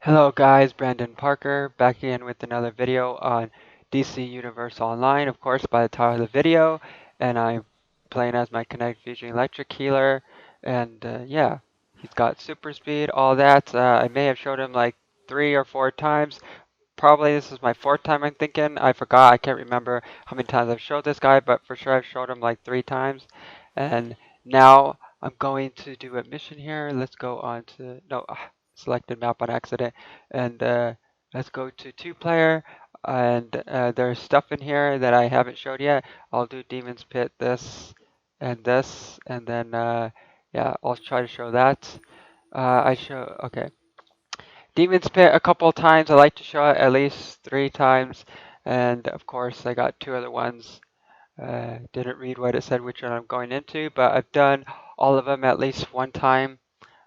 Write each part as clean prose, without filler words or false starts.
Hello guys, Brandon Parker back again with another video on DC Universe Online, of course by the title of the video, and I'm playing as my Kinetic Fusion Electric Healer, and yeah, he's got super speed, all that. I may have showed him like 3 or 4 times. Probably this is my fourth time I'm thinking. I forgot, I can't remember how many times I've showed this guy, but for sure I've showed him like 3 times. And now I'm going to do a mission here. Let's go on to, no, selected map on accident. And let's go to 2 player. And there's stuff in here that I haven't showed yet. I'll do Demon's Pit, this, and then yeah, I'll try to show that. Okay. Demon's Pit a couple of times. I like to show it at least 3 times. And of course, I got 2 other ones. Didn't read what it said, which one I'm going into, but I've done all of them at least 1 time.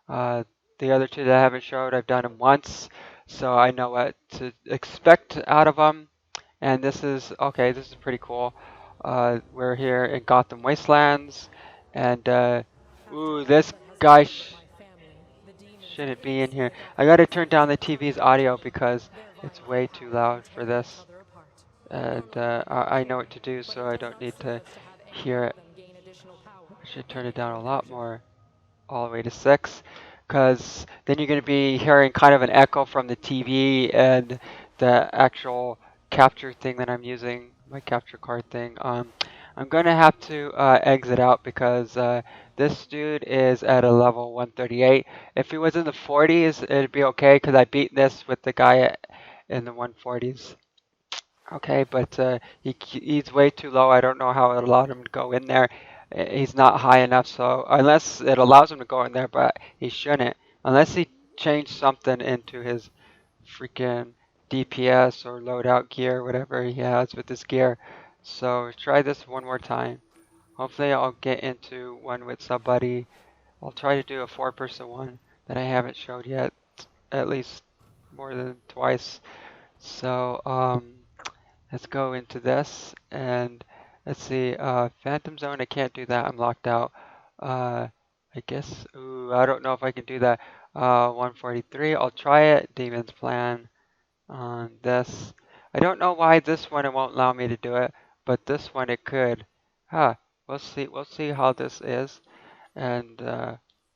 Uh, the other 2 that I haven't showed, I've done them once. So I know what to expect out of them. And this is, okay, this is pretty cool. We're here in Gotham Wastelands. And, ooh, this guy shouldn't be in here. I gotta turn down the TV's audio because it's way too loud for this. And I know what to do, so I don't need to hear it. I should turn it down a lot more, all the way to 6, because then you're going to be hearing kind of an echo from the TV and the actual capture thing that I'm using, my capture card thing. I'm going to have to exit out because this dude is at a level 138. If he was in the 40s, it'd be okay because I beat this with the guy in the 140s. Okay, but he's way too low. I don't know how it allowed him to go in there. He's not high enough, so unless it allows him to go in there, but he shouldn't. Unless he changed something into his freaking DPS or loadout gear, whatever he has with his gear. So try this one more time. Hopefully I'll get into one with somebody. I'll try to do a 4-person one that I haven't showed yet, at least more than twice. So, let's go into this and let's see, Phantom Zone, I can't do that, I'm locked out. I guess, ooh, I don't know if I can do that. 143, I'll try it. Demon's Plan on this. I don't know why this one it won't allow me to do it, but this one it could. Huh, we'll see how this is. And,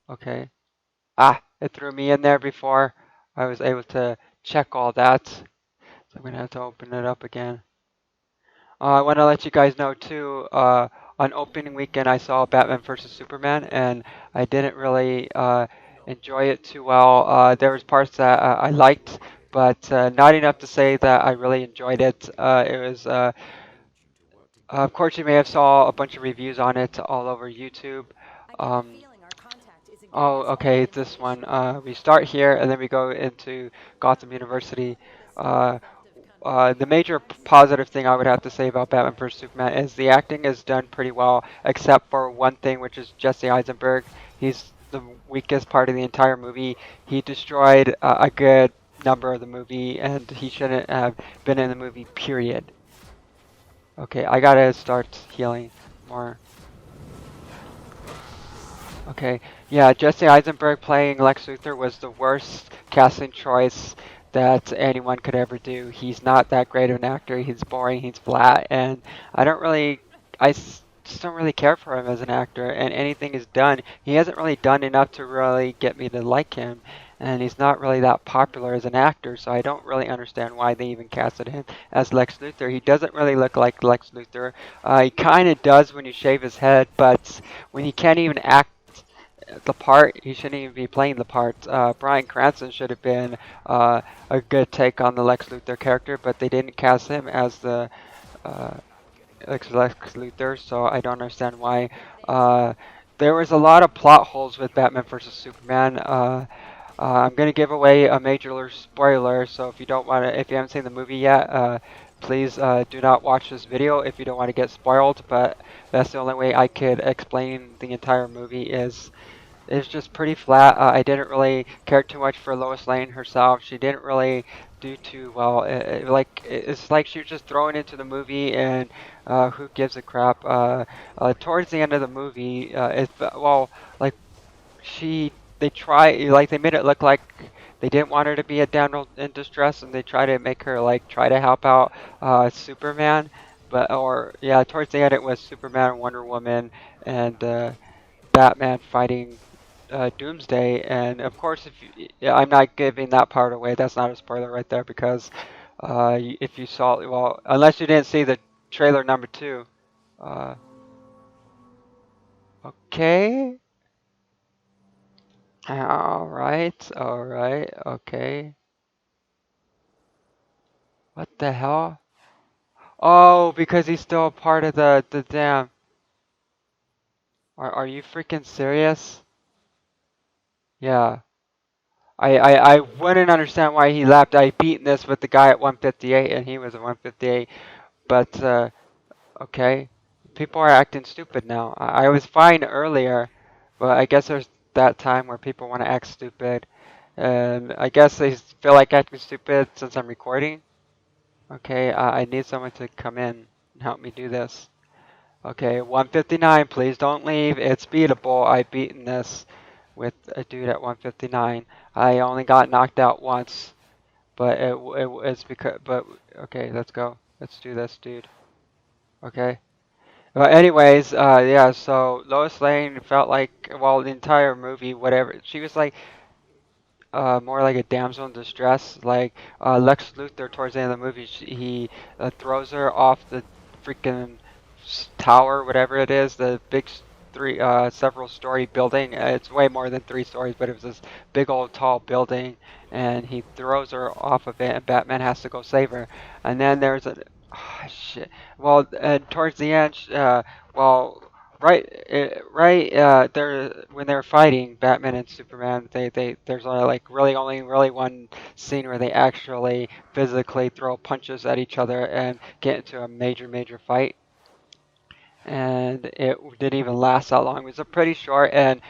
okay. It threw me in there before I was able to check all that. So I'm gonna have to open it up again. I want to let you guys know too, on opening weekend I saw Batman vs. Superman and I didn't really enjoy it too well. There was parts that I liked, but not enough to say that I really enjoyed it. It was, of course you may have saw a bunch of reviews on it all over YouTube. Um, oh, okay, this one. We start here and then we go into Gotham University. Uh, the major positive thing I would have to say about Batman vs Superman is the acting is done pretty well, except for one thing, which is Jesse Eisenberg. He's the weakest part of the entire movie. He destroyed a good number of the movie, and he shouldn't have been in the movie, period. Okay, I gotta start healing more. Okay, yeah, Jesse Eisenberg playing Lex Luthor was the worst casting choice that anyone could ever do. He's not that great of an actor. He's boring. He's flat, and I don't really, just don't really care for him as an actor. And anything he's done, he hasn't really done enough to really get me to like him. And he's not really that popular as an actor, so I don't really understand why they even casted him as Lex Luthor. He doesn't really look like Lex Luthor. He kind of does when you shave his head, but when he can't even act the part, he shouldn't even be playing the part. Bryan Cranston should have been a good take on the Lex Luthor character, but they didn't cast him as the uh, Lex Luthor, so I don't understand why. There was a lot of plot holes with Batman vs Superman. I'm gonna give away a major spoiler, so if you don't want to, if you haven't seen the movie yet, please do not watch this video if you don't want to get spoiled. But that's the only way I could explain the entire movie is it's just pretty flat. I didn't really care too much for Lois Lane herself. She didn't really do too well. It's like she was just thrown into the movie, and who gives a crap? Towards the end of the movie, well, like she they try like they made it look like they didn't want her to be a damsel in distress, and they try to make her like try to help out Superman. But or yeah, towards the end it was Superman and Wonder Woman and Batman fighting Doomsday. And of course, if you, yeah, I'm not giving that part away. That's not a spoiler right there because if you saw, well, unless you didn't see the trailer number 2. Uh, okay. All right, okay. What the hell? Oh, because he's still a part of the dam. Are you freaking serious? Yeah. I wouldn't understand why he left. I beat this with the guy at 158 and he was at 158. But okay. People are acting stupid now. I was fine earlier, but I guess there's that time where people want to act stupid. And I guess they feel like acting stupid since I'm recording. Okay, I need someone to come in and help me do this. Okay, 159, please don't leave. It's beatable. I've beaten this with a dude at 159. I only got knocked out once, but it's because, but okay, let's go. Let's do this, dude. Okay. Well, anyways, yeah, so Lois Lane felt like, well, the entire movie, whatever, she was like, more like a damsel in distress. Like Lex Luthor towards the end of the movie, he throws her off the freaking tower, whatever it is, the big several story building. It's way more than 3 stories, but it was this big old tall building, and he throws her off of it, and Batman has to go save her. And then there's a, oh, shit. Well, and towards the end, well, there when they're fighting Batman and Superman, there's only like really one scene where they actually physically throw punches at each other and get into a major fight, and it didn't even last that long. It was a pretty short, and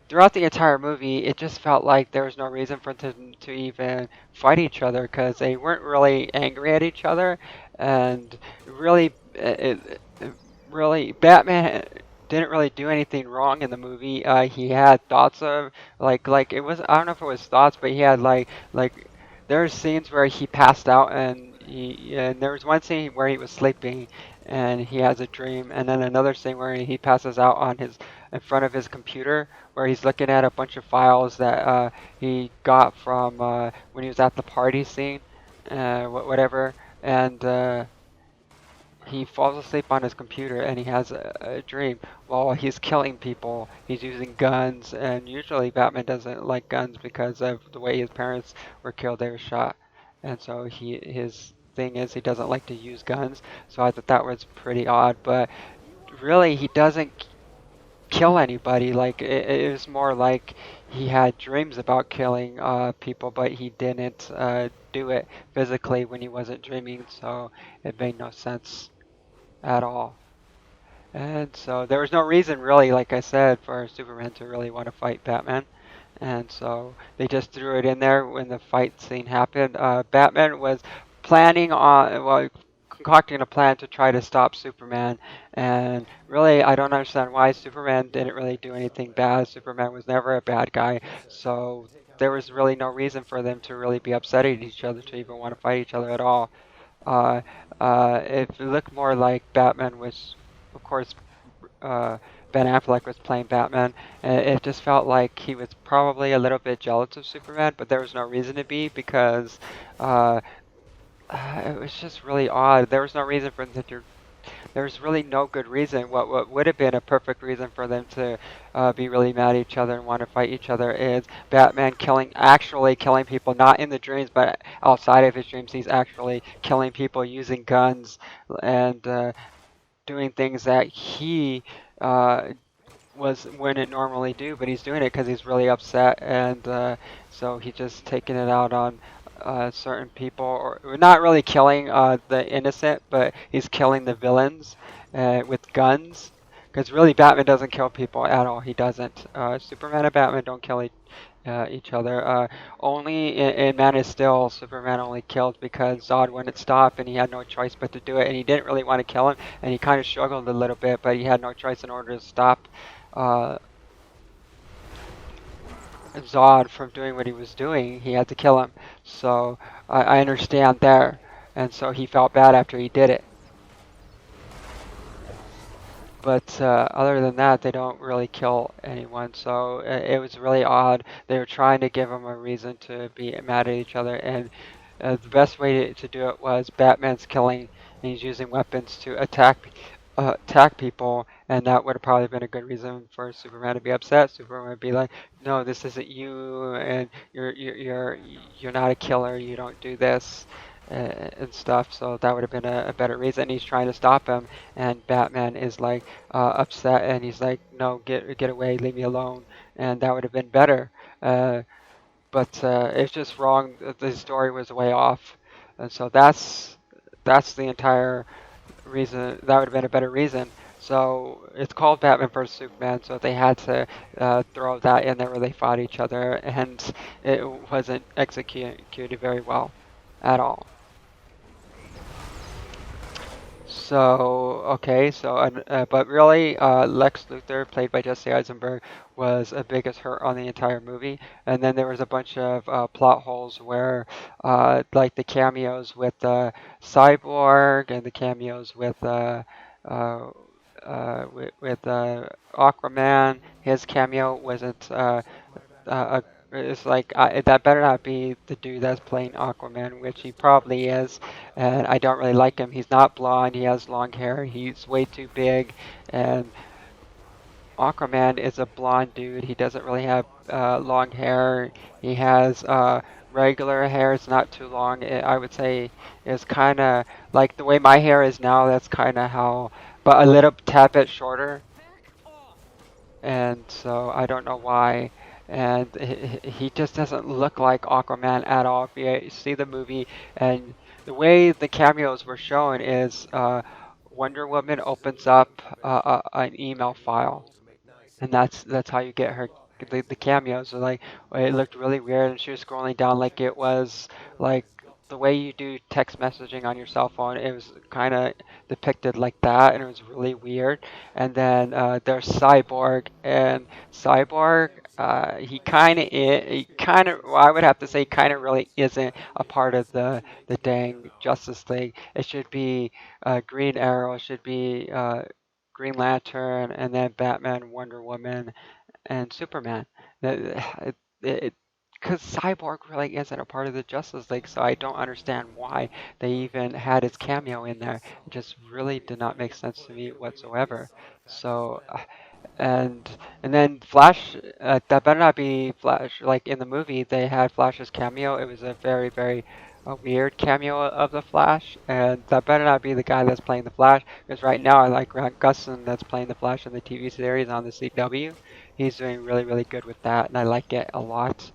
throughout the entire movie, it just felt like there was no reason for them to even fight each other because they weren't really angry at each other, and really, really, Batman didn't really do anything wrong in the movie. He had thoughts of like it was, I don't know if it was thoughts, but he had like there were scenes where he passed out and there was one scene where he was sleeping and he has a dream, and then another scene where he passes out on his in front of his computer where he's looking at a bunch of files that he got from when he was at the party scene, whatever, and he falls asleep on his computer and he has a dream while he's killing people. He's using guns, and usually Batman doesn't like guns because of the way his parents were killed. They were shot, and so his thing is he doesn't like to use guns. So I thought that was pretty odd, but really he doesn't kill anybody. Like it was more like he had dreams about killing people, but he didn't do it physically when he wasn't dreaming. So it made no sense at all. And so there was no reason really, like I said, for Superman to really want to fight Batman. And so they just threw it in there when the fight scene happened. Batman was planning on, well, concocting a plan to try to stop Superman. And really, I don't understand why Superman didn't really do anything bad. Superman was never a bad guy. So there was really no reason for them to really be upset at each other, to even want to fight each other at all. Uh, it looked more like Batman was, of course, uh, Ben Affleck was playing Batman. And it just felt like he was probably a little bit jealous of Superman, but there was no reason to be because uh, it was just really odd. There was no reason for them to. There's really no good reason. What would have been a perfect reason for them to be really mad at each other and want to fight each other is Batman actually killing people, not in the dreams, but outside of his dreams. He's actually killing people using guns and doing things that he uh, wouldn't normally do, but he's doing it because he's really upset, and so he's just taking it out on certain people, or not really killing the innocent, but he's killing the villains with guns. Because really, Batman doesn't kill people at all. He doesn't. Superman and Batman don't kill each other. Only in Man of Steel, Superman only killed because Zod wouldn't stop, and he had no choice but to do it. And he didn't really want to kill him, and he kind of struggled a little bit, but he had no choice in order to stop. Uh, Zod from doing what he was doing, he had to kill him. So I understand there. And so he felt bad after he did it. But other than that, they don't really kill anyone. So it was really odd. They were trying to give him a reason to be mad at each other, and the best way to do it was Batman's killing, and he's using weapons to attack people, and that would have probably been a good reason for Superman to be upset. Superman would be like, "No, this isn't you, and you're not a killer. You don't do this." And stuff, so that would have been a better reason. He's trying to stop him, and Batman is like upset, and he's like, "No, get away, leave me alone," and that would have been better. But it's just wrong. The story was way off, and so that's the entire reason. That would have been a better reason. So it's called Batman vs Superman. So they had to throw that in there where they fought each other, and it wasn't executed very well at all. So okay, so but really, Lex Luthor, played by Jesse Eisenberg, was a biggest hurt on the entire movie. And then there was a bunch of plot holes where, like the cameos with Cyborg and the cameos uh, with Aquaman. His cameo wasn't it's like that better not be the dude that's playing Aquaman, which he probably is, and I don't really like him. He's not blonde. He has long hair. He's way too big, and Aquaman is a blonde dude. He doesn't really have long hair. He has regular hair. It's not too long. I would say it's kind of like the way my hair is now. That's kind of how, but a little tad bit shorter, and so I don't know why. And he just doesn't look like Aquaman at all. If you see the movie, and the way the cameos were shown is Wonder Woman opens up an email file, and that's how you get her. The cameos are like, it looked really weird, and she was scrolling down like it was like the way you do text messaging on your cell phone. It was kind of depicted like that, and it was really weird. And then there's Cyborg, and Cyborg, he kind of, well, I would have to say, kind of really isn't a part of the dang Justice League. It should be Green Arrow, it should be Green Lantern, and then Batman, Wonder Woman, and Superman. Because Cyborg really isn't a part of the Justice League, so I don't understand why they even had his cameo in there. It just really did not make sense to me whatsoever. So, and and then Flash, that better not be Flash. Like in the movie, they had Flash's cameo. It was a very weird cameo of the Flash, and that better not be the guy that's playing the Flash. Because right now, I like Grant Gustin that's playing the Flash in the TV series on the CW. He's doing really good with that, and I like it a lot.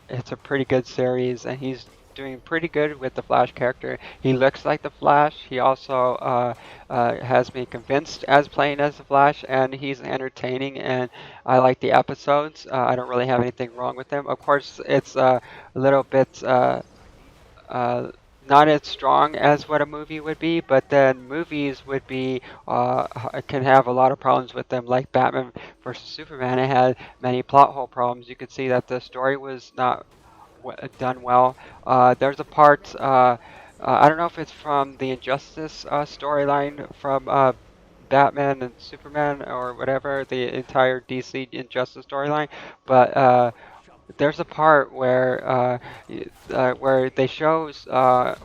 It's a pretty good series, and he's doing pretty good with the Flash character. He looks like the Flash. He also has me convinced as playing as the Flash, and he's entertaining, and I like the episodes. I don't really have anything wrong with them. Of course, it's a little bit uh, not as strong as what a movie would be, but then movies would be can have a lot of problems with them, like Batman versus Superman. It had many plot hole problems. You could see that the story was not done well. There's a part, I don't know if it's from the Injustice storyline from Batman and Superman or whatever, the entire DC Injustice storyline, but there's a part where they show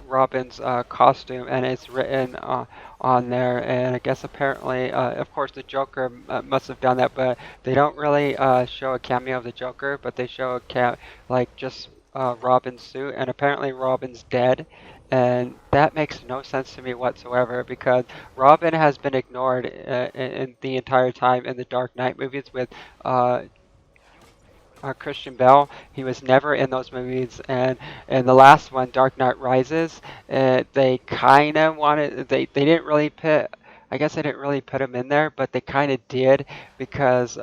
Robin's costume, and it's written on there, and I guess apparently, of course, the Joker must have done that, but they don't really show a cameo of the Joker, but they show like just Robin's suit, and apparently Robin's dead. And that makes no sense to me whatsoever because Robin has been ignored in the entire time in the Dark Knight movies with uh, Christian Bale. He was never in those movies, and in the last one, Dark Knight Rises, they kind of wanted they didn't really put. I guess they didn't really put him in there, but they kind of did because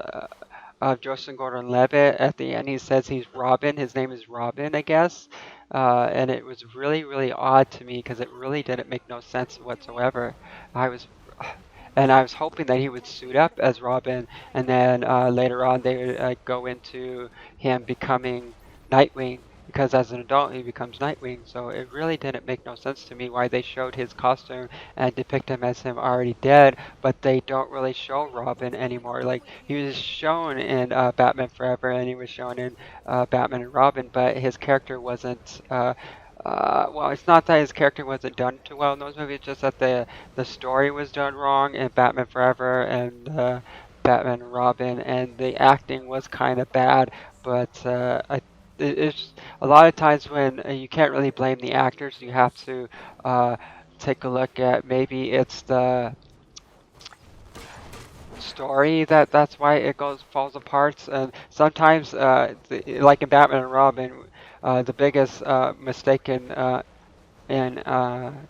of Joseph Gordon-Levitt. At the end, he says he's Robin. His name is Robin, I guess, and it was really odd to me because it really didn't make no sense whatsoever. I was and I was hoping that he would suit up as Robin, and then later on they would go into him becoming Nightwing. Because as an adult he becomes Nightwing, so it really didn't make no sense to me why they showed his costume and depict him as him already dead, but they don't really show Robin anymore. Like he was shown in Batman Forever, and he was shown in Batman and Robin, but his character wasn't. Well, it's not that his character wasn't done too well in those movies, it's just that the story was done wrong in Batman Forever and Batman and Robin, and the acting was kind of bad. But it's a lot of times when you can't really blame the actors, you have to uh, take a look at maybe it's the story that's why it goes falls apart. And sometimes like in Batman and Robin, the biggest mistake in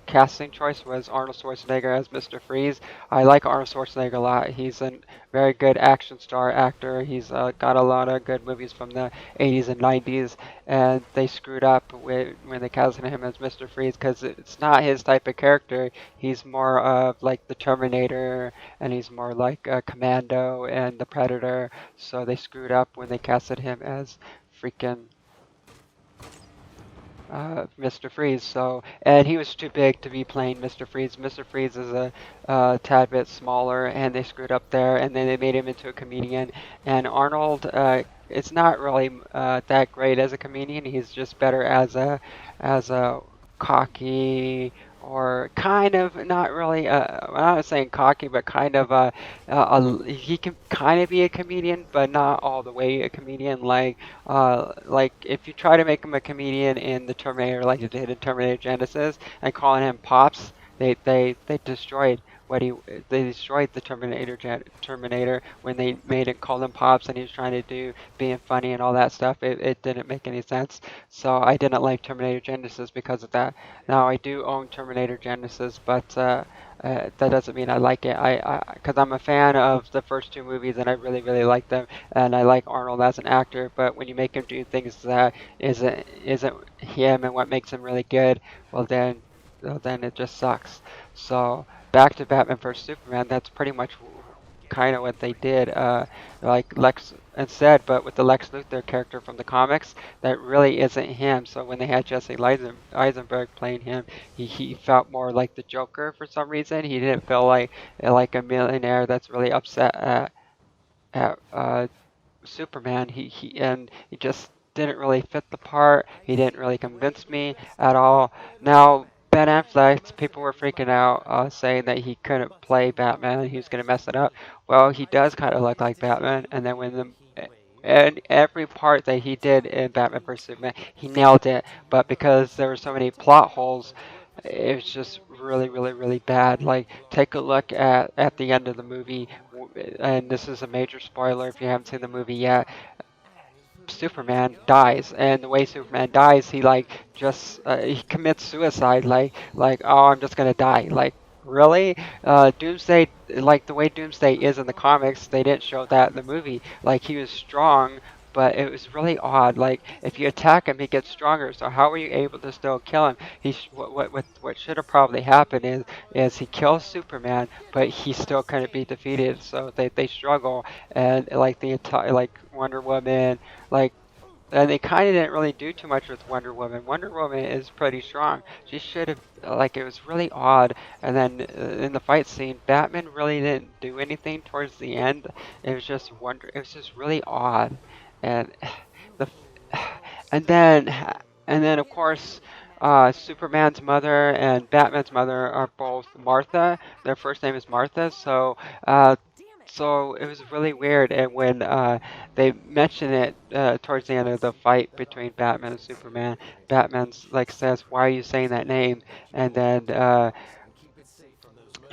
casting choice was Arnold Schwarzenegger as Mr. Freeze. I like Arnold Schwarzenegger a lot. He's a very good action star actor. He's got a lot of good movies from the 80s and 90s, and they screwed up when they casted him as Mr. Freeze because it's not his type of character. He's more of like the Terminator, and he's more like Commando and the Predator. So they screwed up when they casted him as freaking Mr. Freeze. So, and he was too big to be playing Mr. Freeze. Mr. Freeze is a tad bit smaller, and they screwed up there. And then they made him into a comedian. And Arnold, it's not really that great as a comedian. He's just better as a cocky or kind of not really. I'm not saying cocky, but kind of he can kind of be a comedian, but not all the way a comedian. Like if you try to make him a comedian in the Terminator, like they did in Terminator Genesis, and calling him Pops, they destroyed what he they destroyed the Terminator when they made it call him Pops, and he was trying to do being funny and all that stuff. It didn't make any sense. So I didn't like Terminator Genesis because of that. Now I do own Terminator Genesis, but that doesn't mean I like it. Because I'm a fan of the first two movies and I really really like them, and I like Arnold as an actor. But when you make him do things that isn't him and what makes him really good, well then it just sucks. So back to Batman vs Superman. That's pretty much kind of what they did. Like Lex instead, but with the Lex Luthor character from the comics, that really isn't him. So when they had Jesse Eisenberg playing him, he felt more like the Joker for some reason. He didn't feel like a millionaire that's really upset at Superman. He just didn't really fit the part. He didn't really convince me at all. Now Ben Affleck, people were freaking out, saying that he couldn't play Batman and he was gonna mess it up. Well, he does kind of look like Batman, and then when the and every part that he did in Batman vs Superman, he nailed it. But because there were so many plot holes, it was just really, really, really bad. Like, take a look at the end of the movie, and this is a major spoiler if you haven't seen the movie yet. Superman dies, and the way Superman dies, he like just he commits suicide. Like oh, I'm just gonna die. Like really, Doomsday, like the way Doomsday is in the comics, they didn't show that in the movie. Like he was strong. But it was really odd. Like if you attack him, he gets stronger. So how are you able to still kill him? What should have probably happened is he kills Superman, but he still couldn't be defeated. So they struggle, and like the entire like Wonder Woman, like and they kind of didn't really do too much with Wonder Woman. Wonder Woman is pretty strong. She should have, like, it was really odd. And then in the fight scene, Batman really didn't do anything towards the end. It was just It was just really odd. And the, and then, and then of course, Superman's mother and Batman's mother are both Martha. Their first name is Martha. So it was really weird, and when they mention it towards the end of the fight between Batman and Superman, Batman's like says, "Why are you saying that name?" And then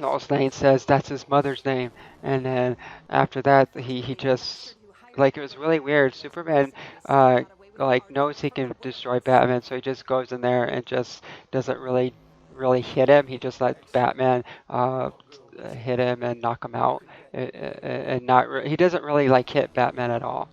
Lois Lane says that's his mother's name, and then after that, he just like it was really weird. Superman uh, like knows he can destroy Batman, so he just goes in there and just doesn't really hit him. He just lets Batman hit him and knock him out, and not he doesn't really like hit Batman at all.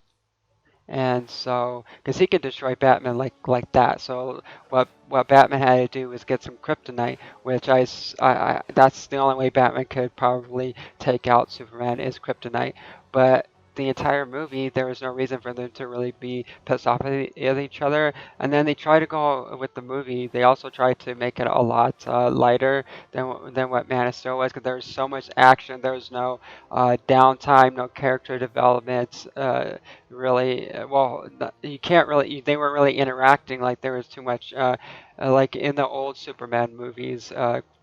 And so, because he could destroy Batman like that, so what Batman had to do was get some kryptonite, which that's the only way Batman could probably take out Superman is kryptonite. But the entire movie, there was no reason for them to really be pissed off at each other. And then they try to go with the movie. They also tried to make it a lot lighter than what Man of Steel was, because there was so much action. There was no downtime, no character development. Really well you can't really they weren't really interacting, like there was too much like in the old Superman movies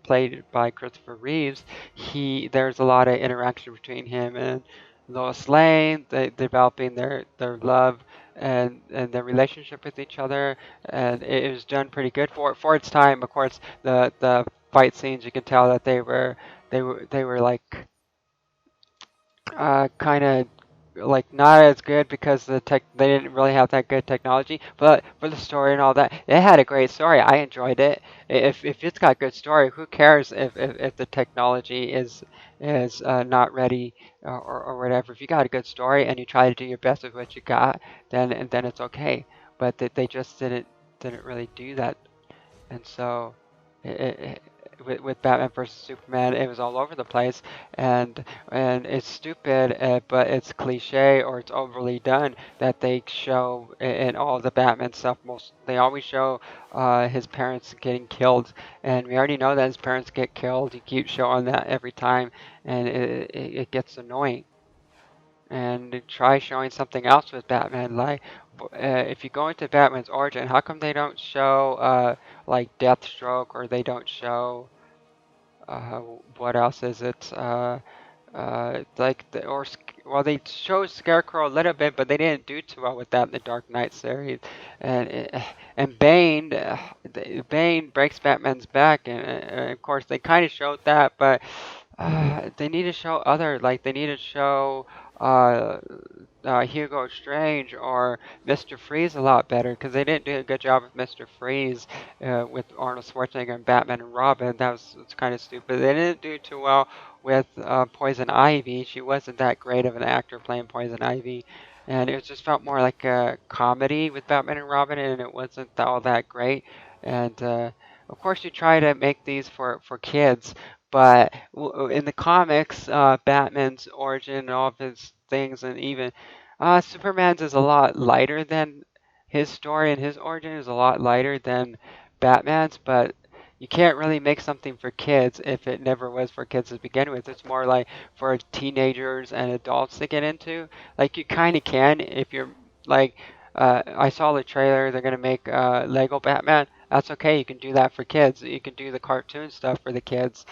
played by Christopher Reeves. He There's a lot of interaction between him and Lois Lane, developing their love and their relationship with each other, and it was done pretty good for its time. Of course, the fight scenes, you can tell that they were like kind of like not as good because they didn't really have that good technology, but for the story and all that, it had a great story. I enjoyed it. If it's got good story, who cares if the technology is not ready or whatever. If you got a good story and you try to do your best with what you got, then it's okay. But they just didn't really do that, and so with Batman versus Superman, it was all over the place, and it's stupid, but it's cliche or it's overly done that they show in all the Batman stuff. Most they always show his parents getting killed, and we already know that his parents get killed. You keep showing that every time, and it gets annoying. And try showing something else with Batman. Like, if you go into Batman's origin, how come they don't show like Deathstroke, or they don't show uh, what else is it? Like well, they showed Scarecrow a little bit, but they didn't do too well with that in the Dark Knight series. And Bane, Bane breaks Batman's back, and of course they kind of showed that, but they need to show other, like they need to show uh, Hugo Strange or Mr. Freeze a lot better, because they didn't do a good job with Mr. Freeze with Arnold Schwarzenegger and Batman and Robin. That was kind of stupid. They didn't do too well with Poison Ivy. She wasn't that great of an actor playing Poison Ivy. And it just felt more like a comedy with Batman and Robin, and it wasn't all that great. And of course, you try to make these for kids, but in the comics, Batman's origin and all of his things, and even Superman's is a lot lighter than his story, and his origin is a lot lighter than Batman's, but you can't really make something for kids if it never was for kids to begin with. It's more like for teenagers and adults to get into. Like you kind of can if you're like, I saw the trailer. They're gonna make Lego Batman. That's okay. You can do that for kids. You can do the cartoon stuff for the kids,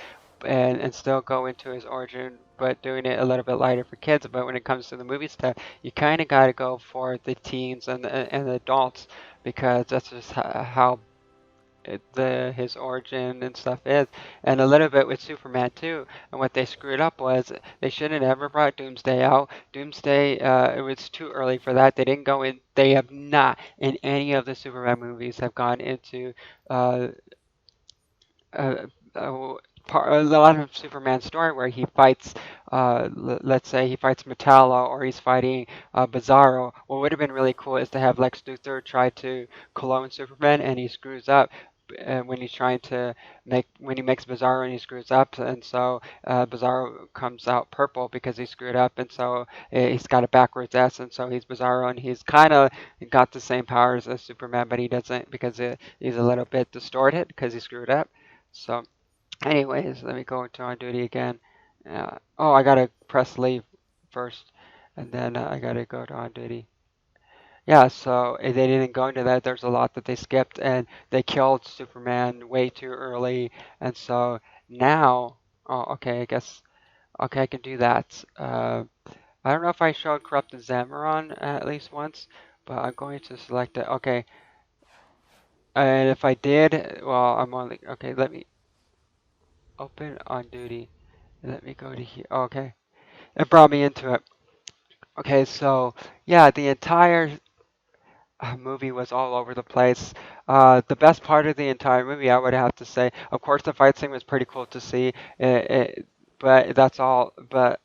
and still go into his origin, but doing it a little bit lighter for kids. But when it comes to the movie stuff, you kind of got to go for the teens and the adults, because that's just how his origin and stuff is, and a little bit with Superman too. And what they screwed up was they should have never brought Doomsday out. Doomsday, it was too early for that. They didn't go in. They have not in any of the Superman movies have gone into uh, uh, uh, a lot of Superman's story where he fights, let's say he fights Metallo, or he's fighting Bizarro. What would have been really cool is to have Lex Luthor try to clone Superman, and he screws up. When he's trying to when he makes Bizarro, and he screws up, and so Bizarro comes out purple because he screwed up, and so he's got a backwards S, and so he's Bizarro, and he's kind of got the same powers as Superman, but he doesn't, because he's a little bit distorted because he screwed up. So anyways, let me go to on duty again. Oh, I gotta press leave first, and then I gotta go to on duty. Yeah, so they didn't go into that. There's a lot that they skipped, and they killed Superman way too early, and so now, oh, okay, I guess, okay, I can do that. I don't know if I showed Corrupted Zamaron at least once, but I'm going to select it. Okay, and if I did, well, I'm only, okay, let me open on duty. Let me go to here. Oh, okay. It brought me into it. Okay, so yeah, the entire movie was all over the place. The best part of the entire movie, I would have to say, of course, the fight scene was pretty cool to see. But that's all. But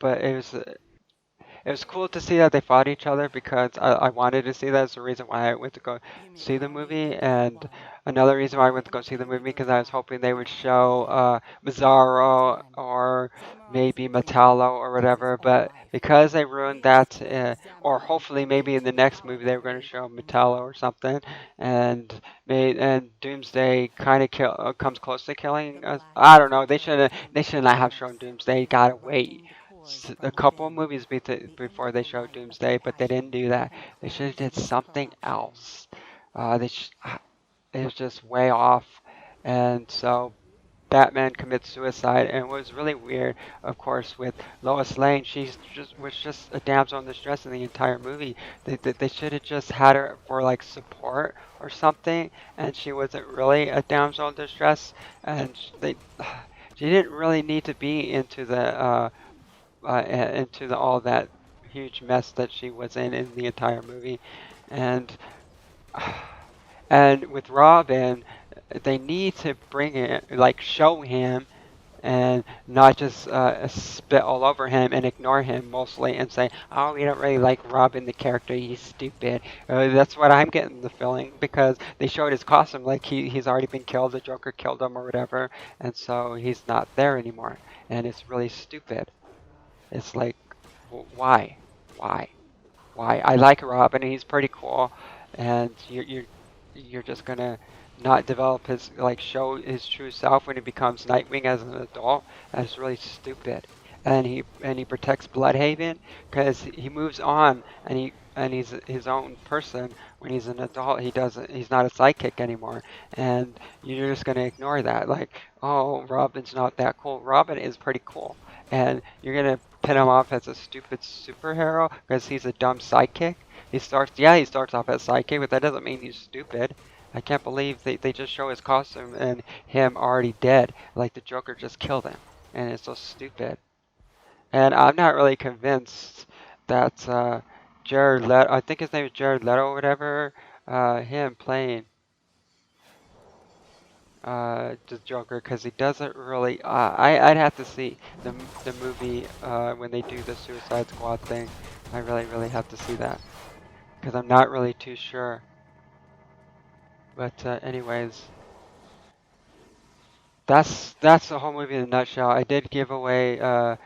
it it was cool to see that they fought each other because I wanted to see that. That's the reason why I went to go see the movie. And another reason why I went to go see the movie because I was hoping they would show Bizarro or maybe Metallo or whatever. But because they ruined that, or hopefully maybe in the next movie they were going to show Metallo or something, and Doomsday kind of comes close to killing us. I don't know. They should not have shown Doomsday. Gotta wait a couple of movies before they showed Doomsday, but they didn't do that. They should have did something else. It was just way off, and so Batman commits suicide. And it was really weird, of course, with Lois Lane. She was just a damsel in distress in the entire movie. They should have just had her for like support or something, and she wasn't really a damsel in distress, and she didn't really need to be into all that huge mess that she was in the entire movie, and and with Robin, they need to bring it like show him and not just spit all over him and ignore him mostly and say, oh, we don't really like Robin the character, he's stupid. That's what I'm getting the feeling because they showed his costume like he's already been killed, the Joker killed him or whatever, and so he's not there anymore, and it's really stupid. It's like, why? Why? Why? I like Robin, and he's pretty cool, and you're just gonna not develop his like show his true self when he becomes Nightwing as an adult. That's really stupid. And he protects Bloodhaven because he moves on and he's his own person when he's an adult. He's not a sidekick anymore, and you're just gonna ignore that. Like, oh, Robin's not that cool. Robin is pretty cool, and you're gonna pin him off as a stupid superhero because he's a dumb sidekick. He starts off as sidekick, but that doesn't mean he's stupid. I can't believe they just show his costume and him already dead, like the Joker just killed him, and it's so stupid. And I'm not really convinced that Jared Leto, I think his name is Jared Leto or whatever, him playing the Joker, because he doesn't really. I'd have to see the movie when they do the Suicide Squad thing. I really have to see that because I'm not really too sure. But anyways, that's the whole movie in a nutshell. I did give away a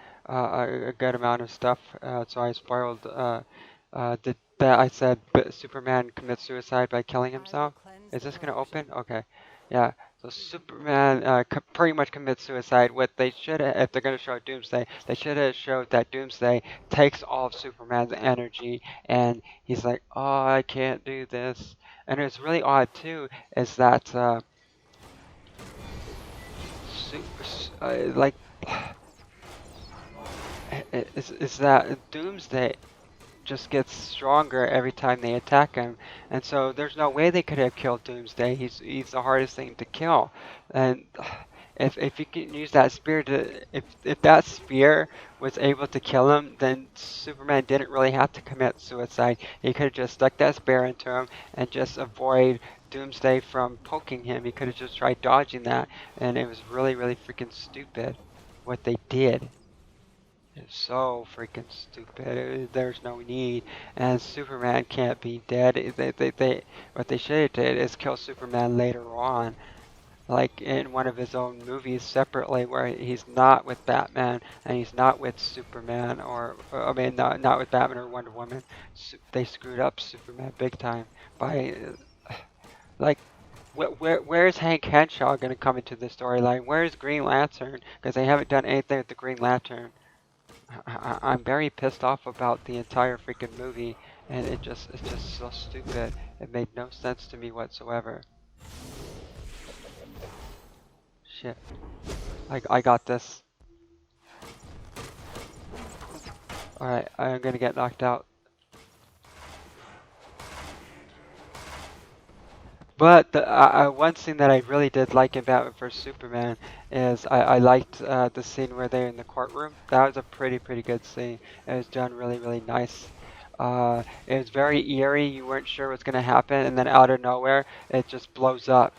good amount of stuff, so I spoiled that I said Superman commits suicide by killing himself. Is this gonna open? Okay, yeah. So Superman pretty much commits suicide. What they should, if they're gonna show Doomsday, they should have showed that Doomsday takes all of Superman's energy, and he's like, oh, I can't do this. And it's really odd too, is that like is that Doomsday just gets stronger every time they attack him, and so there's no way they could have killed Doomsday. He's the hardest thing to kill, and if you can use that spear to if that spear was able to kill him, then Superman didn't really have to commit suicide. He could have just stuck that spear into him and just avoid Doomsday from poking him. He could have just tried dodging that, and it was really freaking stupid what they did. It's so freaking stupid. There's no need, and Superman can't be dead. What they should have did is kill Superman later on, like in one of his own movies separately, where he's not with Batman and he's not with Superman, or I mean, not with Batman or Wonder Woman. They screwed up Superman big time by like. Where's Hank Henshaw going to come into the storyline? Where's Green Lantern? Because they haven't done anything with the Green Lantern. I'm very pissed off about the entire freaking movie, and it's just so stupid. It made no sense to me whatsoever. Shit. I got this. Alright, I'm gonna get knocked out. But one scene that I really did like in Batman vs Superman is I liked the scene where they're in the courtroom. That was a pretty good scene. It was done really nice. It was very eerie. You weren't sure what's gonna happen, and then out of nowhere, it just blows up.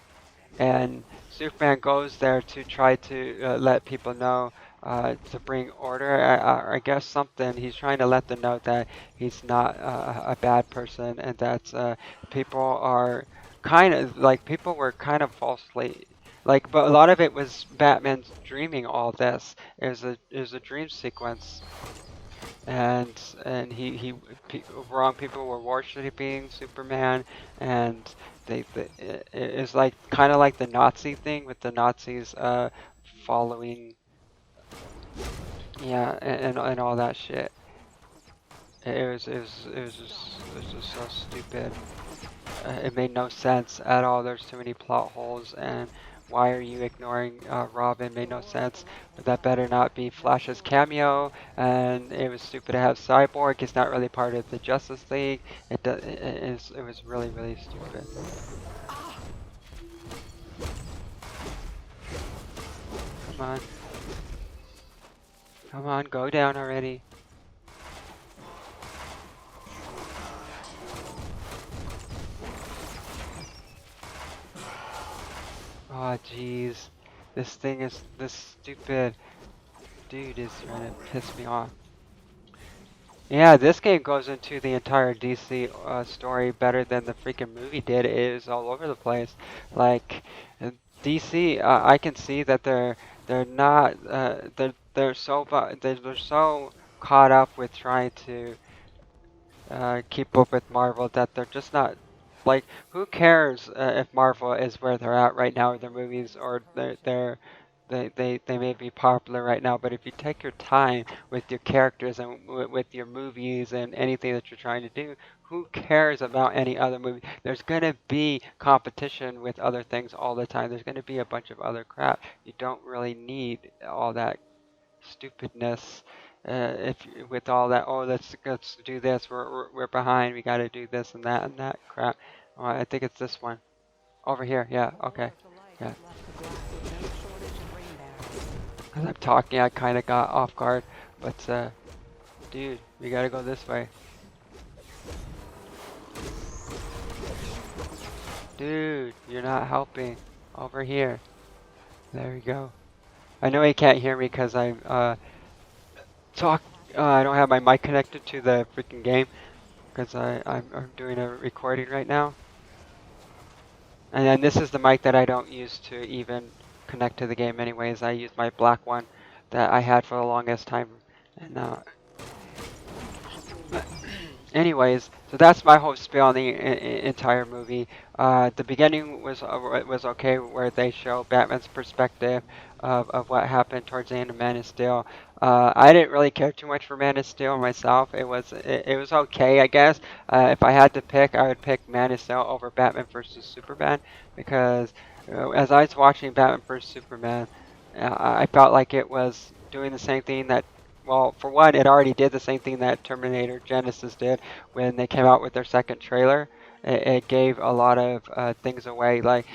And Superman goes there to try to let people know to bring order. I guess something. He's trying to let them know that he's not a bad person, and that people are kind of like people were kind of falsely like, but a lot of it was Batman's dreaming all this. It was a dream sequence, and wrong people were worshiping Superman, and it's like kind of like the Nazi thing with the Nazis following, yeah, and all that shit. It was just so stupid. It made no sense at all. There's too many plot holes, and why are you ignoring Robin? Made no sense. But that better not be Flash's cameo. And it was stupid to have Cyborg. He's not really part of the Justice League. It was really, really stupid. Come on. Come on, go down already. Oh, jeez. This stupid dude is trying to piss me off. Yeah, this game goes into the entire DC story better than the freaking movie did. It is all over the place. Like DC, I can see that they're not they're so caught up with trying to keep up with Marvel that they're just not like, who cares if Marvel is where they're at right now with their movies, or they may be popular right now, but if you take your time with your characters and with your movies and anything that you're trying to do, who cares about any other movie? There's gonna be competition with other things all the time. There's gonna be a bunch of other crap. You don't really need all that stupidness. If with all that, oh, let's do this. We're behind. We got to do this and that crap. Oh, I think it's this one over here. Yeah. Okay. Yeah. As I'm talking, I kind of got off guard, but dude, we gotta go this way. Dude, you're not helping. Over here. There we go. I know he can't hear me because I'm talk. I don't have my mic connected to the freaking game because I'm doing a recording right now. And then this is the mic that I don't use to even connect to the game anyways. I use my black one that I had for the longest time. And anyways, so that's my whole spiel on the entire movie. The beginning was okay, where they show Batman's perspective of what happened towards the end of Man of Steel. I didn't really care too much for Man of Steel myself. It was okay, I guess. If I had to pick, I would pick Man of Steel over Batman versus Superman, because as I was watching Batman versus Superman, I felt like it was doing the same thing that, well, for one, it already did the same thing that Terminator Genesis did when they came out with their second trailer. It gave a lot of things away, like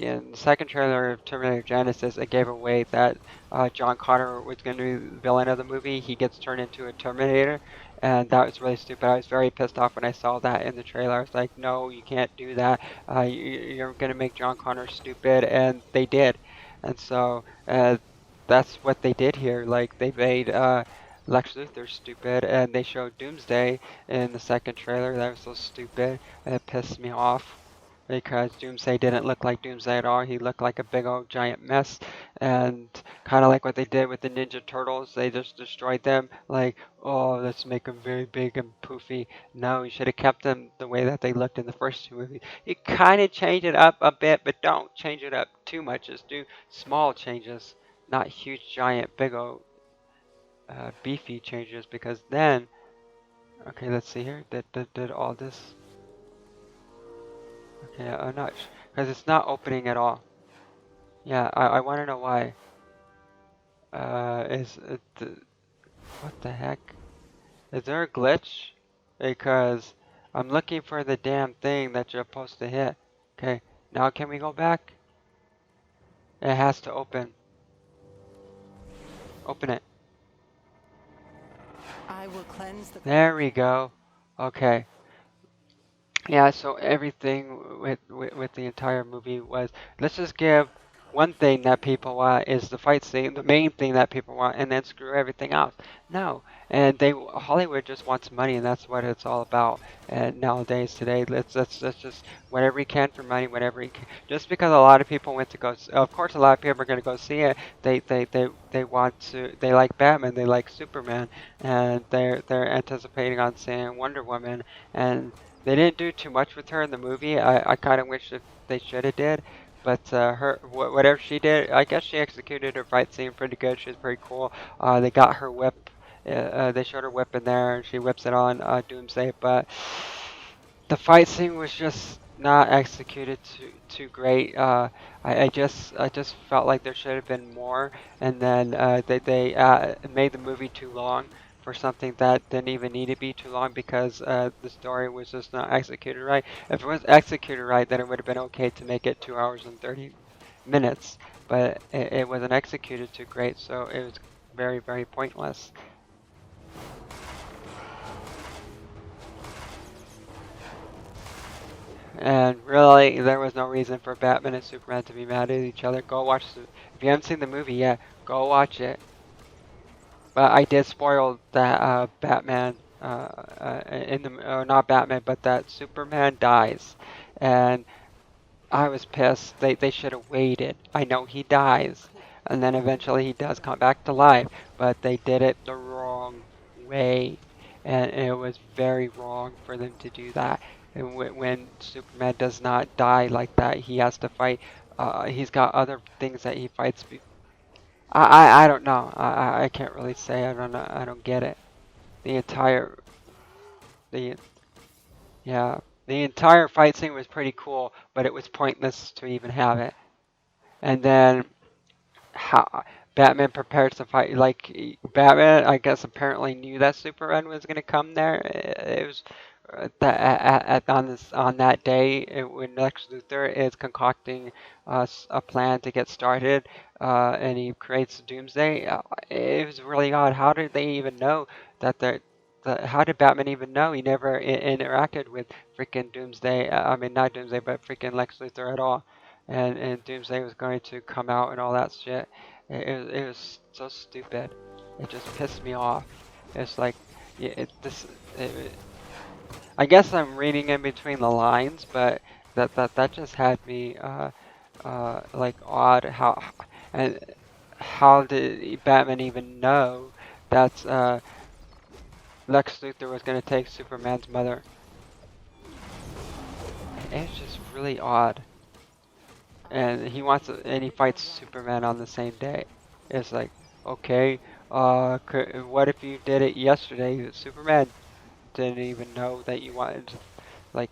in the second trailer of Terminator Genesis, it gave away that John Connor was going to be the villain of the movie. He gets turned into a Terminator, and that was really stupid. I was very pissed off when I saw that in the trailer. I was like, no, you can't do that. You're going to make John Connor stupid, and they did. And so that's what they did here. Like, they made Lex Luthor stupid, and they showed Doomsday in the second trailer. That was so stupid. It pissed me off because Doomsday didn't look like Doomsday at all. He looked like a big old giant mess, and kind of like what they did with the Ninja Turtles. They just destroyed them. Like, oh, let's make them very big and poofy. No, you should have kept them the way that they looked in the first two movies. You kind of change it up a bit, but don't change it up too much. Just do small changes, not huge, giant, big old beefy changes, because then, okay, let's see here. Did all this? Okay, I'm not, because it's not opening at all. Yeah, I want to know why. What the heck? Is there a glitch? Because I'm looking for the damn thing that you're supposed to hit. Okay, now can we go back? It has to open. Open it. I will cleanse the There we go. Okay. Yeah, so everything with the entire movie was, let's just give one thing that people want is the fight scene, the main thing that people want, and then screw everything else. No, and Hollywood just wants money, and that's what it's all about. And nowadays, today, let's just whatever you can for money, whatever you can. Just because a lot of people went to go, of course, a lot of people are going to go see it. They want to, they like Batman, they like Superman, and they're anticipating on seeing Wonder Woman, and they didn't do too much with her in the movie. I kind of wish that they should have did. But whatever she did, I guess she executed her fight scene pretty good. She was pretty cool. They got her whip. They showed her whip in there, and she whips it on Doomsday. But the fight scene was just not executed too great. I just felt like there should have been more, and then they made the movie too long for something that didn't even need to be too long because the story was just not executed right. If it was executed right, then it would have been okay to make it 2 hours and 30 minutes, but it wasn't executed too great, so it was very, very pointless. And really, there was no reason for Batman and Superman to be mad at each other. Go watch if you haven't seen the movie yet, go watch it. But I did spoil that Batman, in the, not Batman, but that Superman dies. And I was pissed. They should have waited. I know he dies. And then eventually he does come back to life. But they did it the wrong way. And it was very wrong for them to do that. And when Superman does not die like that, he has to fight. He's got other things that he fights. I don't know. I can't really say. I don't know. I don't get it. The entire the yeah the entire fight scene was pretty cool, but it was pointless to even have it. And then how Batman prepares to fight. Like Batman, I guess apparently knew that Superman was gonna come there. It was that on this on that day when Lex Luthor is concocting a plan to get started, and he creates Doomsday. It was really odd. How did they even know that how did Batman even know? He never interacted with freaking Doomsday. I mean, not Doomsday, but freaking Lex Luthor at all. And Doomsday was going to come out and all that shit. It was so stupid. It just pissed me off. It's like, yeah, I guess I'm reading in between the lines, but that just had me like odd. And how did Batman even know that Lex Luthor was going to take Superman's mother? It's just really odd. And he fights Superman on the same day. It's like, okay, what if you did it yesterday? Superman didn't even know that you wanted to, like,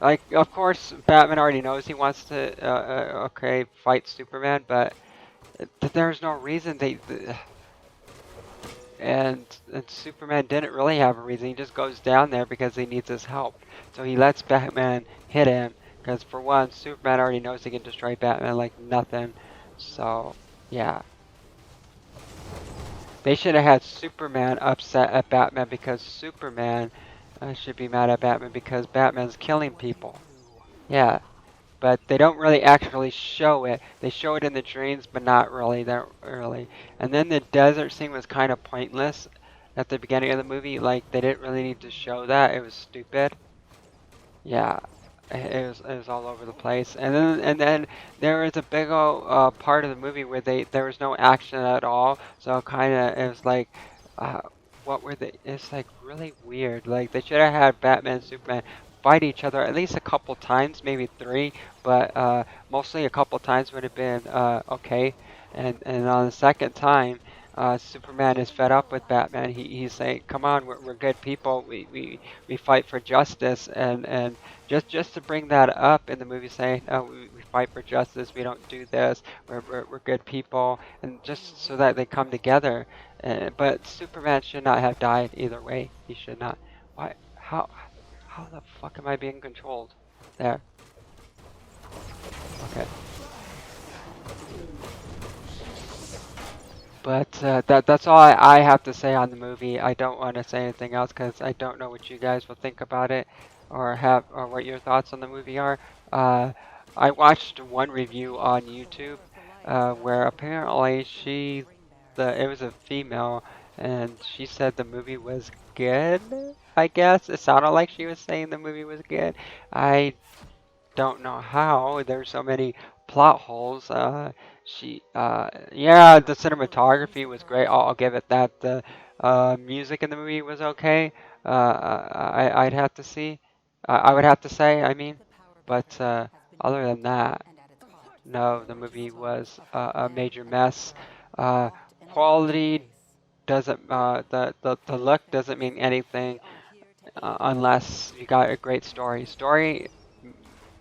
like, of course, Batman already knows he wants to, okay, fight Superman, but there's no reason and Superman didn't really have a reason. He just goes down there because he needs his help. So he lets Batman hit him because, for one, Superman already knows he can destroy Batman like nothing. So, yeah. They should have had Superman upset at Batman because Superman should be mad at Batman because Batman's killing people. Yeah, but they don't really actually show it. They show it in the dreams, but not really that early. And then the desert scene was kind of pointless at the beginning of the movie. Like, they didn't really need to show that. It was stupid. Yeah, it was all over the place. And then there was a big old part of the movie where there was no action at all. So kind of it was like, uh, what were they? It's like really weird. Like they should have had Batman and Superman fight each other at least a couple times, maybe three, but mostly a couple times would have been okay. And on the second time. Superman is fed up with Batman. He's saying, "Come on, we're good people. We fight for justice." And just to bring that up in the movie, saying, "Oh, we fight for justice. We don't do this. We're good people," and just so that they come together. But Superman should not have died either way. He should not. Why? How the fuck am I being controlled? There. Okay. But that's all I have to say on the movie. I don't want to say anything else because I don't know what you guys will think about it or what your thoughts on the movie are. Uh, I watched one review on YouTube where apparently it was a female, and she said the movie was good. I guess it sounded like she was saying the movie was good. I don't know how. There's so many plot holes. Yeah, the cinematography was great. I'll give it that. The music in the movie was okay. I'd have to see. I would have to say, I mean, but other than that, no, the movie was a major mess. Uh, Quality doesn't, the look doesn't mean anything unless you got a great story. Story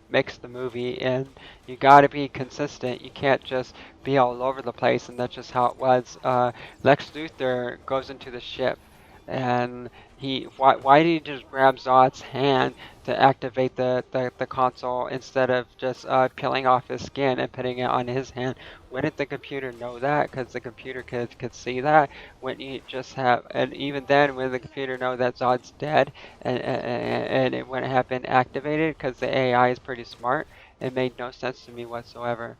makes the movie, and you got to be consistent. You can't just be all over the place, and that's just how it was. Lex Luthor goes into the ship, and why did he just grab Zod's hand to activate the console instead of just peeling off his skin and putting it on his hand? Wouldn't the computer know that? Because the computer could see that. Wouldn't you just have, and even then, would the computer know that Zod's dead and it wouldn't have been activated because the AI is pretty smart? It made no sense to me whatsoever.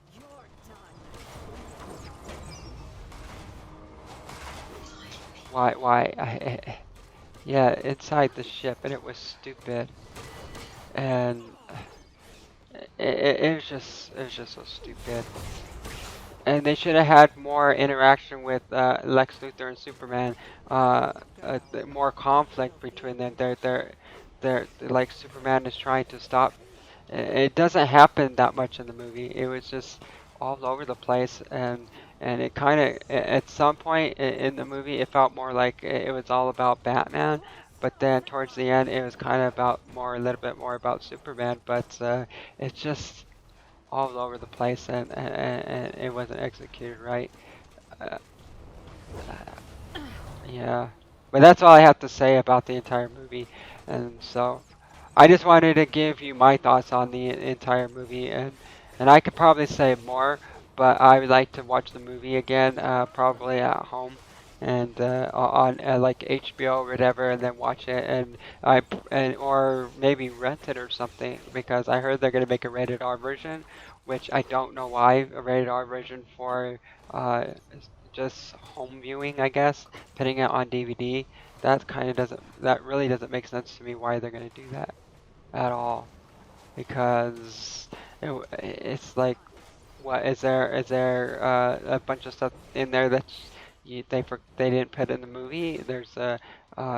Why? Yeah, inside the ship, and it was stupid, and it was just so stupid. And they should have had more interaction with Lex Luthor and Superman, more conflict between them. They're like Superman is trying to stop. It doesn't happen that much in the movie. It was just all over the place, and it kind of at some point in the movie it felt more like it was all about Batman. But then towards the end, it was kind of about a little bit more about Superman. But it's just all over the place, and it wasn't executed right. Uh, yeah, but that's all I have to say about the entire movie. And so I just wanted to give you my thoughts on the entire movie, and I could probably say more, but I would like to watch the movie again, probably at home and on like HBO or whatever, and then watch it, and or maybe rent it or something, because I heard they're gonna make a rated R version, which I don't know why a rated R version for uh, just home viewing, I guess, putting it on DVD. That really doesn't make sense to me why they're gonna do that at all, because it's like, what is there a bunch of stuff in there that they didn't put in the movie? There's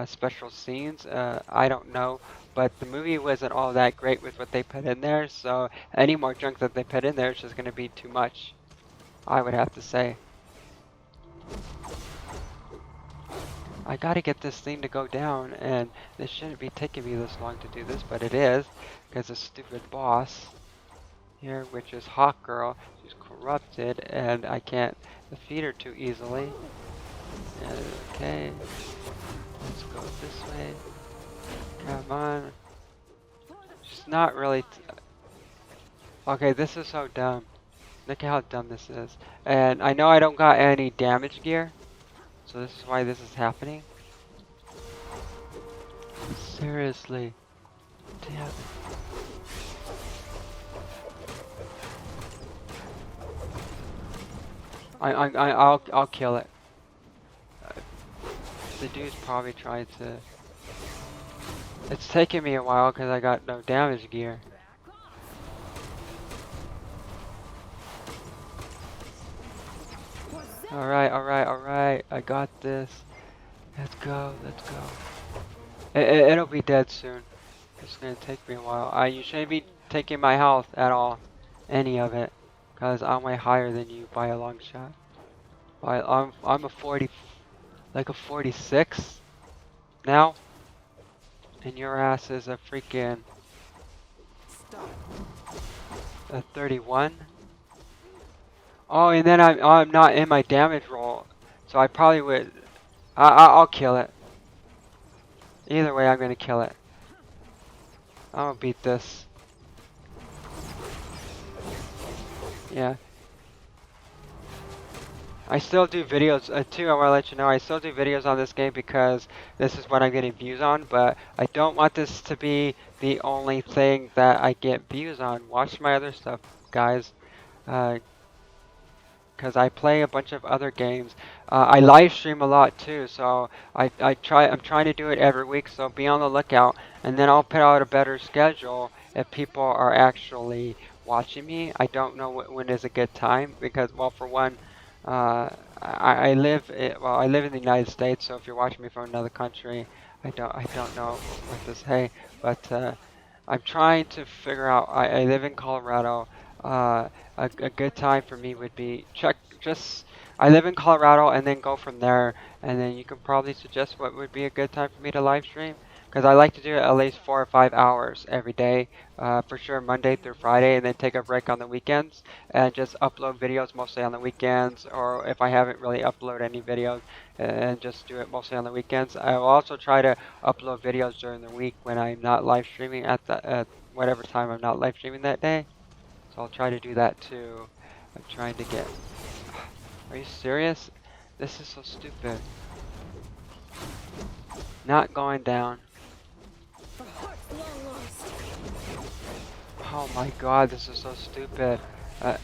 special scenes. I don't know, but the movie wasn't all that great with what they put in there. So any more junk that they put in there is just going to be too much, I would have to say. I gotta get this thing to go down, and this shouldn't be taking me this long to do this, but it is, because the stupid boss here, which is Hawk Girl, she's corrupted, and I can't defeat her too easily. Okay, let's go this way. Come on. She's not really. Okay, this is so dumb. Look at how dumb this is. And I know I don't got any damage gear, so this is why this is happening. Seriously. Damn. I'll kill it. The dude's probably trying to. It's taking me a while because I got no damage gear. Alright. I got this. Let's go. It'll be dead soon. It's gonna take me a while. You shouldn't be taking my health at all. Any of it. Because I'm way higher than you by a long shot. I'm a 40, like a 46 now. And your ass is a freaking a 31. Oh, and then I'm not in my damage roll, so I probably would. I'll kill it. Either way, I'm gonna kill it. I'm gonna beat this. Yeah. I still do videos too. I want to let you know I still do videos on this game because this is what I'm getting views on. But I don't want this to be the only thing that I get views on. Watch my other stuff, guys. Uh, because I play a bunch of other games. I live stream a lot too, so I'm trying to do it every week, so be on the lookout, and then I'll put out a better schedule if people are actually watching me. I don't know when is a good time because, well, for one, I live I live in the United States, so if you're watching me from another country, I don't know what to say, but I'm trying to figure out. I live in Colorado. A good time for me would be I live in Colorado and then go from there, and then you can probably suggest what would be a good time for me to live stream, because I like to do it at least 4 or 5 hours every day, for sure Monday through Friday, and then take a break on the weekends and just upload videos mostly on the weekends, or if I haven't really uploaded any videos, and just do it mostly on the weekends. I will also try to upload videos during the week when I'm not live streaming at whatever time I'm not live streaming that day. So I'll try to do that too. I'm trying to get... Are you serious? This is so stupid. Not going down. Oh my god, this is so stupid.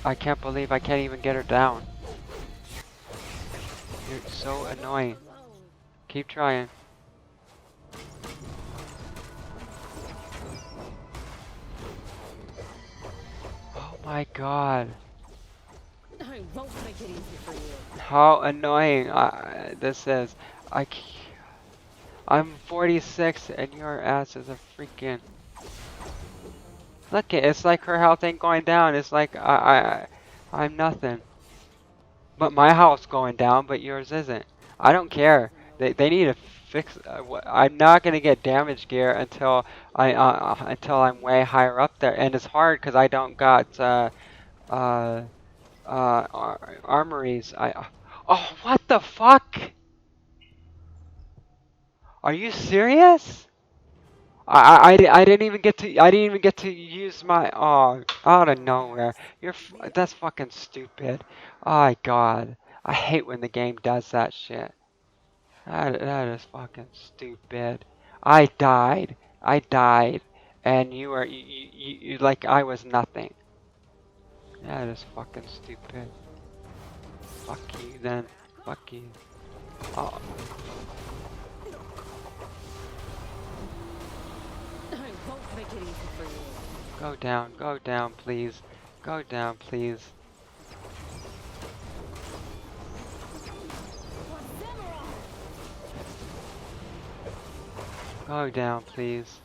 I can't believe I can't even get her down. You're so annoying. Keep trying. Oh my god. I won't make it easy for you. How annoying this is. I'm 46 and your ass is a freaking... Look, it's like her health ain't going down. It's like I'm nothing. But my health's going down, but yours isn't. I don't care. They need to fix. I'm not gonna get damage gear until I'm way higher up there, and it's hard because I don't got uh, armories. Oh, what the fuck? Are you serious? I didn't even get to use my out of nowhere. That's fucking stupid. Oh my god. I hate when the game does that shit. That is fucking stupid. I died. I died. And you like I was nothing. That is fucking stupid. Fuck you then. Fuck you. Oh, I won't make it easy for you. go down, please. Go down, please. Go down, please.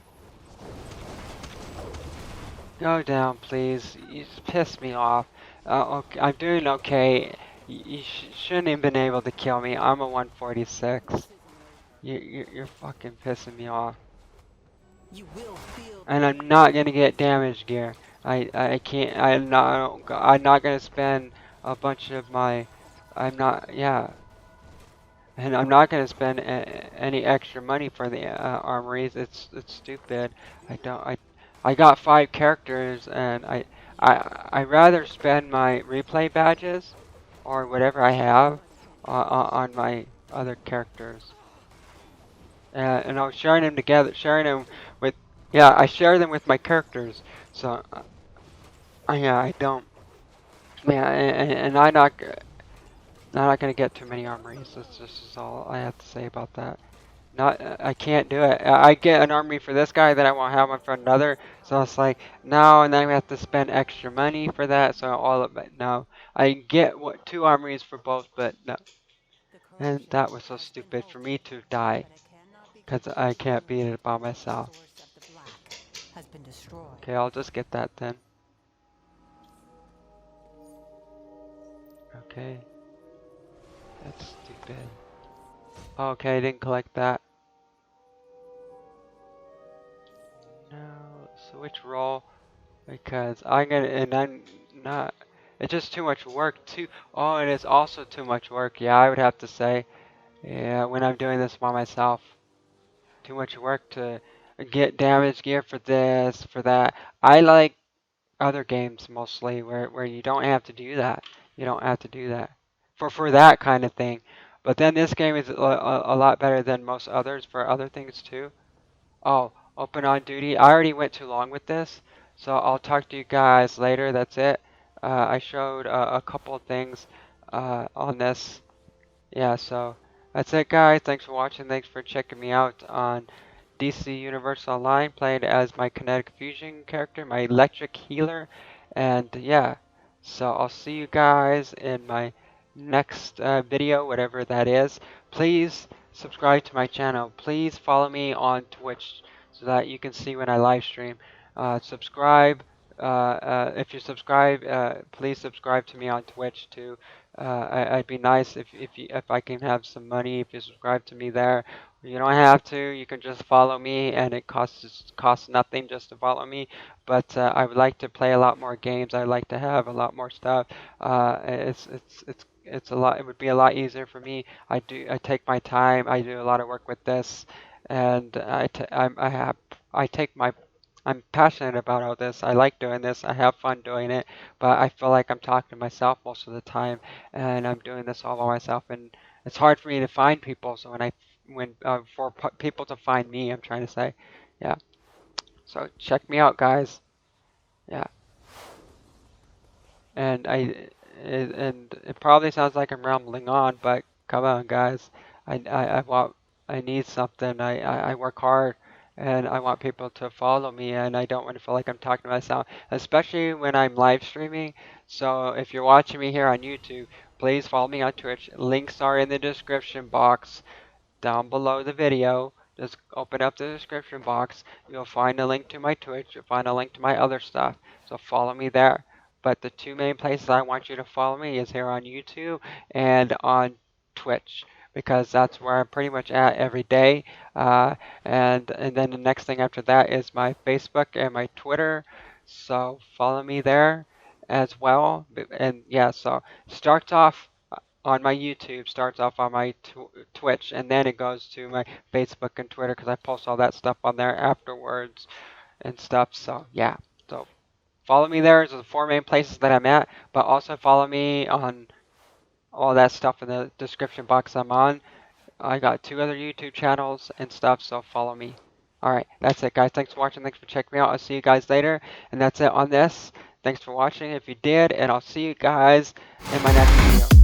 Go down, please. You just pissed me off. Okay, I'm doing okay. You shouldn't have been able to kill me. I'm a 146. You're fucking pissing me off. You will feel. And I'm not gonna get damage gear. I can't. I'm not gonna spend a bunch of my. I'm not. Yeah. And I'm not gonna spend any extra money for the armories. It's stupid. I don't. I got 5 characters, and I rather spend my replay badges or whatever I have on my other characters. And I was sharing them together, sharing them with. Yeah, I share them with my characters. So yeah, I don't. Yeah, and not gonna get too many armories. That's just all I have to say about that. Not, I can't do it. I get an army for this guy, then I won't have one for another. So it's like, no, and then we have to spend extra money for that. So all of it, no. I get 2 armies for both, but no. And that was so stupid for me to die, because I can't beat it by myself. Okay, I'll just get that then. Okay. That's stupid. Okay, I didn't collect that. No, switch role. Because and I'm not, it's just too much work too. Oh, and it's also too much work. Yeah, I would have to say, yeah, when I'm doing this by myself, too much work to get damage gear for this, for that. I like other games mostly where you don't have to do that. You don't have to do that. for that kind of thing. But then this game is a lot better than most others for other things too. Oh, open on duty. I already went too long with this, so I'll talk to you guys later. That's it. I showed a couple of things on this. Yeah, so that's it, guys. Thanks for watching. Thanks for checking me out on DC Universe Online, playing as my Kinetic Fusion character, my electric healer. And yeah, so I'll see you guys in my next video, whatever that is. Please subscribe to my channel. Please follow me on Twitch so that you can see when I live stream. Subscribe. If you subscribe, please subscribe to me on Twitch too. I'd be nice if I can have some money if you subscribe to me there. You don't have to. You can just follow me, and it costs nothing just to follow me. But I would like to play a lot more games. I'd like to have a lot more stuff. It's a lot. It would be a lot easier for me. I take my time. I do a lot of work with this, and I take my I'm passionate about all this. I like doing this. I have fun doing it, but I feel like I'm talking to myself most of the time, and I'm doing this all by myself. And it's hard for me to find people. So when for people to find me, I'm trying to say, yeah. So check me out, guys. Yeah, and it probably sounds like I'm rambling on, but come on, guys. I want I need something. I work hard, and I want people to follow me, and I don't want to feel like I'm talking to myself, especially when I'm live streaming. So if you're watching me here on YouTube, please follow me on Twitch. Links are in the description box down below the video. Just open up the description box. You'll find a link to my Twitch. You'll find a link to my other stuff. So follow me there. But the two main places I want you to follow me is here on YouTube and on Twitch because that's where I'm pretty much at every day. And then the next thing after that is my Facebook and my Twitter. So follow me there as well. And yeah, so starts off on my YouTube, starts off on my Twitch, and then it goes to my Facebook and Twitter because I post all that stuff on there afterwards and stuff. So yeah, so follow me there. Those are the four main places that I'm at, but also follow me on all that stuff in the description box I'm on. I got two other YouTube channels and stuff, so follow me. Alright, that's it, guys. Thanks for watching. Thanks for checking me out. I'll see you guys later. And that's it on this. Thanks for watching if you did, and I'll see you guys in my next video.